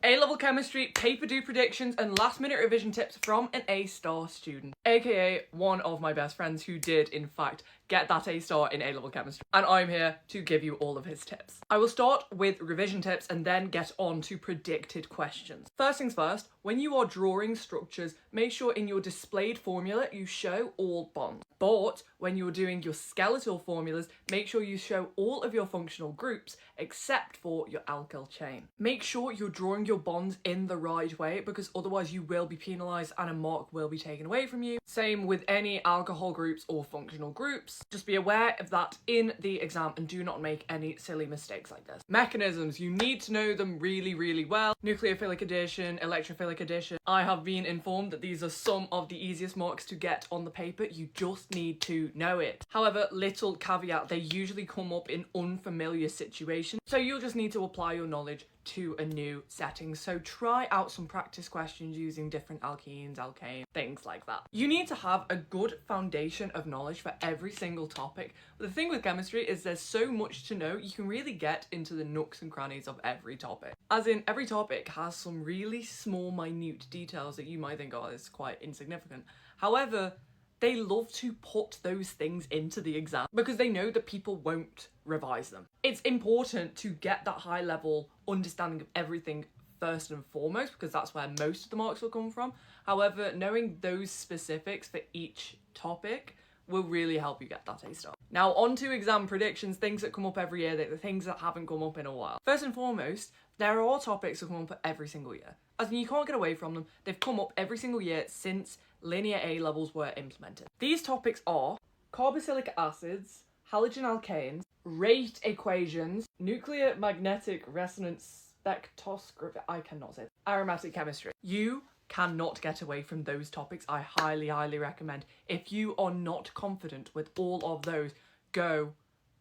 A-level chemistry, paper due predictions, and last-minute revision tips from an A-star student, aka one of my best friends who did, in fact, get that A-star in A-level chemistry. And I'm here to give you all of his tips. I will start with revision tips and then get on to predicted questions. First things first, when you are drawing structures, make sure in your displayed formula you show all bonds. But when you're doing your skeletal formulas, make sure you show all of your functional groups except for your alkyl chain. Make sure you're drawing your bonds in the right way, because otherwise you will be penalised and a mark will be taken away from you. Same with any alcohol groups or functional groups. Just be aware of that in the exam and do not make any silly mistakes like this. Mechanisms, you need to know them really, really well. Nucleophilic addition, electrophilic addition. I have been informed that these are some of the easiest marks to get on the paper. You just need to know it. However, little caveat, they usually come up in unfamiliar situations, so you'll just need to apply your knowledge to a new setting. So try out some practice questions using different alkenes, alkanes, things like that. You need to have a good foundation of knowledge for every single topic. But the thing with chemistry is there's so much to know, you can really get into the nooks and crannies of every topic. As in, every topic has some really small, minute details that you might think, oh, it's quite insignificant. However, they love to put those things into the exam because they know that people won't revise them. It's important to get that high level understanding of everything first and foremost, because that's where most of the marks will come from. However, knowing those specifics for each topic will really help you get that A-star. Now on to exam predictions, things that come up every year, the things that haven't come up in a while. First and foremost, there are topics that come up every single year. As in, you can't get away from them. They've come up every single year since linear A levels were implemented. These topics are carboxylic acids, halogen alkanes, rate equations, nuclear magnetic resonance spectroscopy, I cannot say it, aromatic chemistry. You cannot get away from those topics. I highly, highly recommend. If you are not confident with all of those, go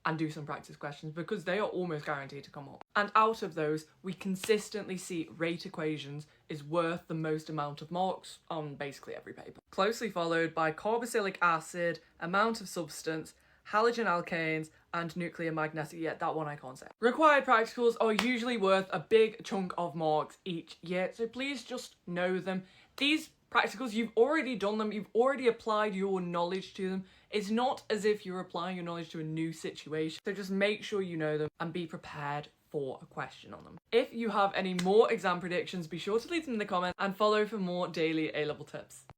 and do some practice questions because they are almost guaranteed to come up. And out of those, we consistently see rate equations is worth the most amount of marks on basically every paper. Closely followed by carboxylic acid, amount of substance, halogen alkanes, and nuclear magnetic. Yeah, that one I can't say. Required practicals are usually worth a big chunk of marks each year, so please just know them. These practicals, you've already done them, you've already applied your knowledge to them. It's not as if you're applying your knowledge to a new situation, so just make sure you know them and be prepared for a question on them. If you have any more exam predictions, be sure to leave them in the comments and follow for more daily A-level tips.